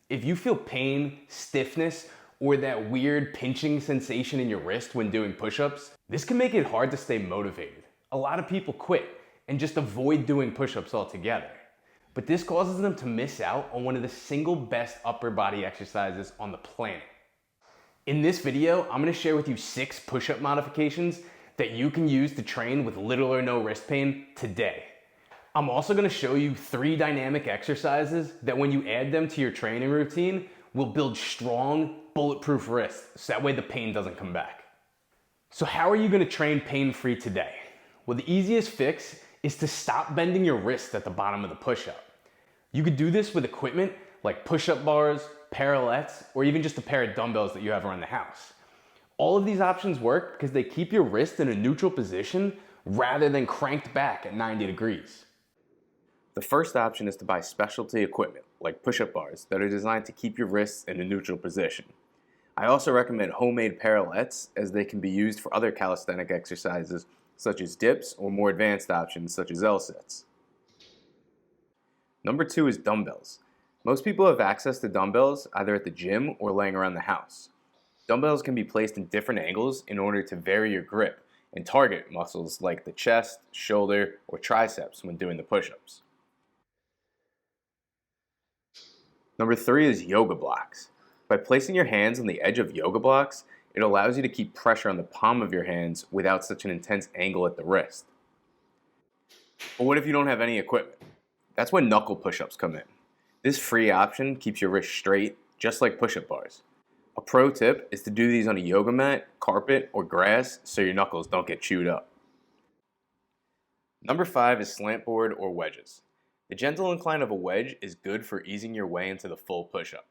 If you feel pain, stiffness, or that weird pinching sensation in your wrist when doing push-ups, this can make it hard to stay motivated. A lot of people quit and just avoid doing push-ups altogether. But this causes them to miss out on one of the single best upper body exercises on the planet. In this video, I'm gonna share with you 6 push-up modifications that you can use to train with little or no wrist pain today. I'm also gonna show you 3 dynamic exercises that when you add them to your training routine will build strong, bulletproof wrists, so that way the pain doesn't come back. So how are you gonna train pain-free today? Well, the easiest fix is to stop bending your wrist at the bottom of the push-up. You could do this with equipment like push-up bars, parallettes, or even just a pair of dumbbells that you have around the house. All of these options work because they keep your wrist in a neutral position rather than cranked back at 90 degrees. The first option is to buy specialty equipment like push-up bars that are designed to keep your wrists in a neutral position. I also recommend homemade parallettes as they can be used for other calisthenic exercises such as dips or more advanced options such as L-sits. Number 2 is dumbbells. Most people have access to dumbbells either at the gym or laying around the house. Dumbbells can be placed in different angles in order to vary your grip and target muscles like the chest, shoulder, or triceps when doing the push-ups. Number 3 is yoga blocks. By placing your hands on the edge of yoga blocks, it allows you to keep pressure on the palm of your hands without such an intense angle at the wrist. But what if you don't have any equipment? That's when knuckle push-ups come in. This free option keeps your wrist straight, just like push-up bars. A pro tip is to do these on a yoga mat, carpet, or grass so your knuckles don't get chewed up. Number 5 is slant board or wedges. The gentle incline of a wedge is good for easing your way into the full push-up.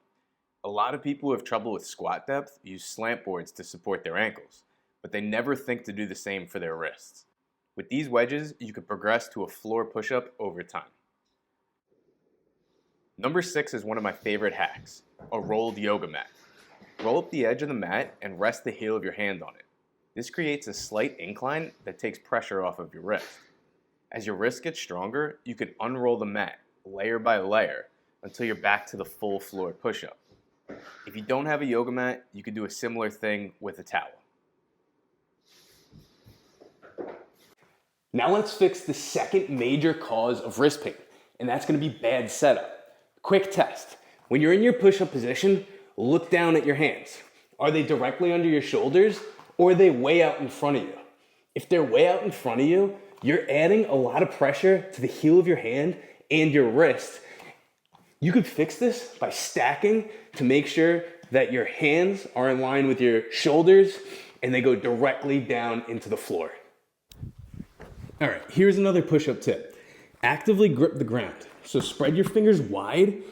A lot of people who have trouble with squat depth use slant boards to support their ankles, but they never think to do the same for their wrists. With these wedges, you can progress to a floor push-up over time. Number 6 is one of my favorite hacks, a rolled yoga mat. Roll up the edge of the mat and rest the heel of your hand on it. This creates a slight incline that takes pressure off of your wrist. As your wrist gets stronger, you can unroll the mat layer by layer until you're back to the full floor push-up. If you don't have a yoga mat, you can do a similar thing with a towel. Now let's fix the second major cause of wrist pain, and that's going to be bad setup. Quick test. When you're in your push-up position, look down at your hands. Are they directly under your shoulders, or are they way out in front of you? If they're way out in front of you, you're adding a lot of pressure to the heel of your hand and your wrist. You could fix this by stacking to make sure that your hands are in line with your shoulders and they go directly down into the floor. All right, here's another push-up tip. Actively grip the ground. So spread your fingers wide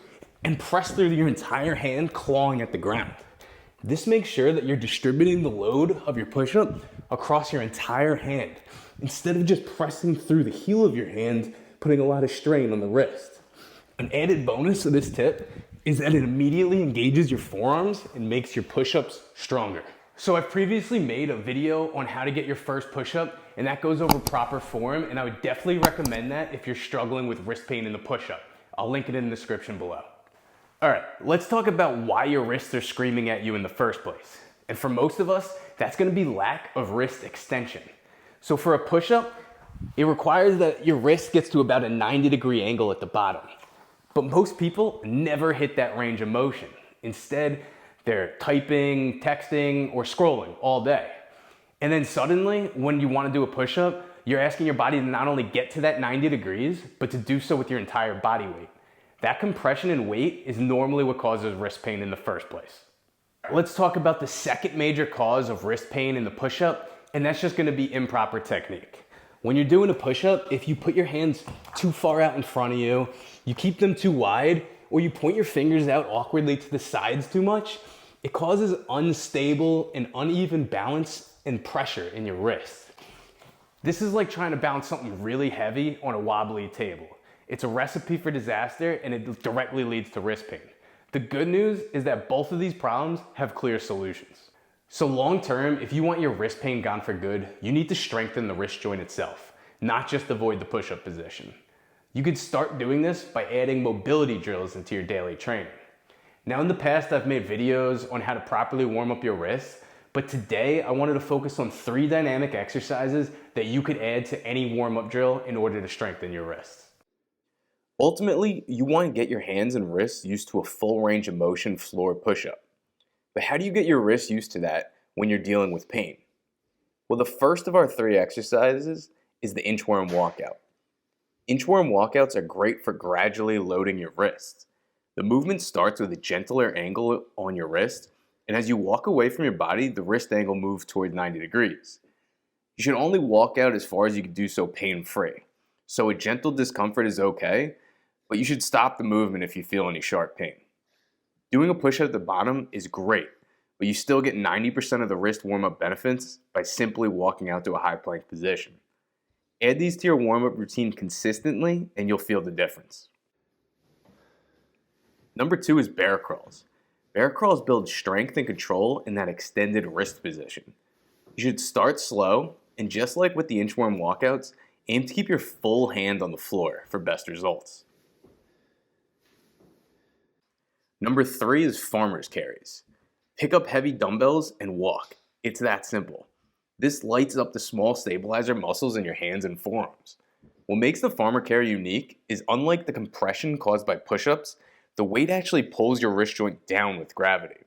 and press through your entire hand, clawing at the ground. This makes sure that you're distributing the load of your push-up across your entire hand, instead of just pressing through the heel of your hand, putting a lot of strain on the wrist. An added bonus of this tip is that it immediately engages your forearms and makes your push-ups stronger. So I've previously made a video on how to get your first push-up, and that goes over proper form, and I would definitely recommend that if you're struggling with wrist pain in the push-up. I'll link it in the description below. All right, let's talk about why your wrists are screaming at you in the first place. And for most of us, that's gonna be lack of wrist extension. So for a push-up, it requires that your wrist gets to about a 90-degree angle at the bottom. But most people never hit that range of motion. Instead, they're typing, texting, or scrolling all day. And then suddenly, when you wanna do a push-up, you're asking your body to not only get to that 90 degrees, but to do so with your entire body weight. That compression and weight is normally what causes wrist pain in the first place. Let's talk about the second major cause of wrist pain in the push-up, and that's just gonna be improper technique. When you're doing a push-up, if you put your hands too far out in front of you, you keep them too wide, or you point your fingers out awkwardly to the sides too much, it causes unstable and uneven balance and pressure in your wrist. This is like trying to balance something really heavy on a wobbly table. It's a recipe for disaster, and it directly leads to wrist pain. The good news is that both of these problems have clear solutions. So long term, if you want your wrist pain gone for good, you need to strengthen the wrist joint itself, not just avoid the push-up position. You could start doing this by adding mobility drills into your daily training. Now in the past, I've made videos on how to properly warm up your wrists, but today I wanted to focus on 3 dynamic exercises that you could add to any warm-up drill in order to strengthen your wrists. Ultimately, you want to get your hands and wrists used to a full range of motion floor push-up. But how do you get your wrists used to that when you're dealing with pain? Well, the first of our 3 exercises is the inchworm walkout. Inchworm walkouts are great for gradually loading your wrists. The movement starts with a gentler angle on your wrist, and as you walk away from your body, the wrist angle moves toward 90 degrees. You should only walk out as far as you can do so pain-free. So a gentle discomfort is okay, but you should stop the movement if you feel any sharp pain. Doing a push-up at the bottom is great, but you still get 90% of the wrist warm-up benefits by simply walking out to a high plank position. Add these to your warm-up routine consistently, and you'll feel the difference. Number 2 is bear crawls. Bear crawls build strength and control in that extended wrist position. You should start slow, and just like with the inchworm walkouts, aim to keep your full hand on the floor for best results. Number 3 is farmer's carries. Pick up heavy dumbbells and walk. It's that simple. This lights up the small stabilizer muscles in your hands and forearms. What makes the farmer carry unique is, unlike the compression caused by push-ups, the weight actually pulls your wrist joint down with gravity.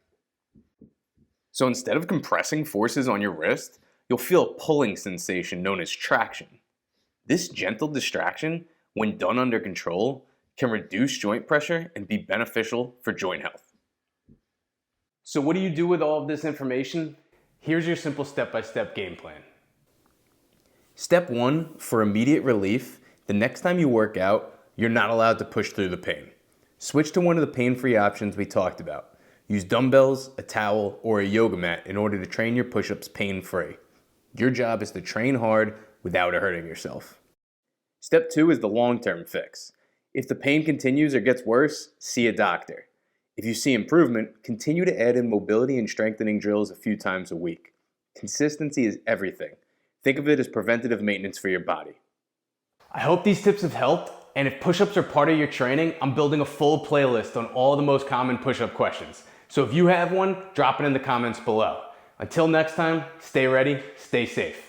So instead of compressing forces on your wrist, you'll feel a pulling sensation known as traction. This gentle distraction, when done under control, can reduce joint pressure and be beneficial for joint health. So what do you do with all of this information? Here's your simple step-by-step game plan. Step 1, for immediate relief, the next time you work out, you're not allowed to push through the pain. Switch to one of the pain-free options we talked about. Use dumbbells, a towel, or a yoga mat in order to train your push-ups pain-free. Your job is to train hard without hurting yourself. Step 2 is the long-term fix. If the pain continues or gets worse, see a doctor. If you see improvement, continue to add in mobility and strengthening drills a few times a week. Consistency is everything. Think of it as preventative maintenance for your body. I hope these tips have helped, and if push-ups are part of your training, I'm building a full playlist on all the most common push-up questions. So if you have one, drop it in the comments below. Until next time, stay ready, stay safe.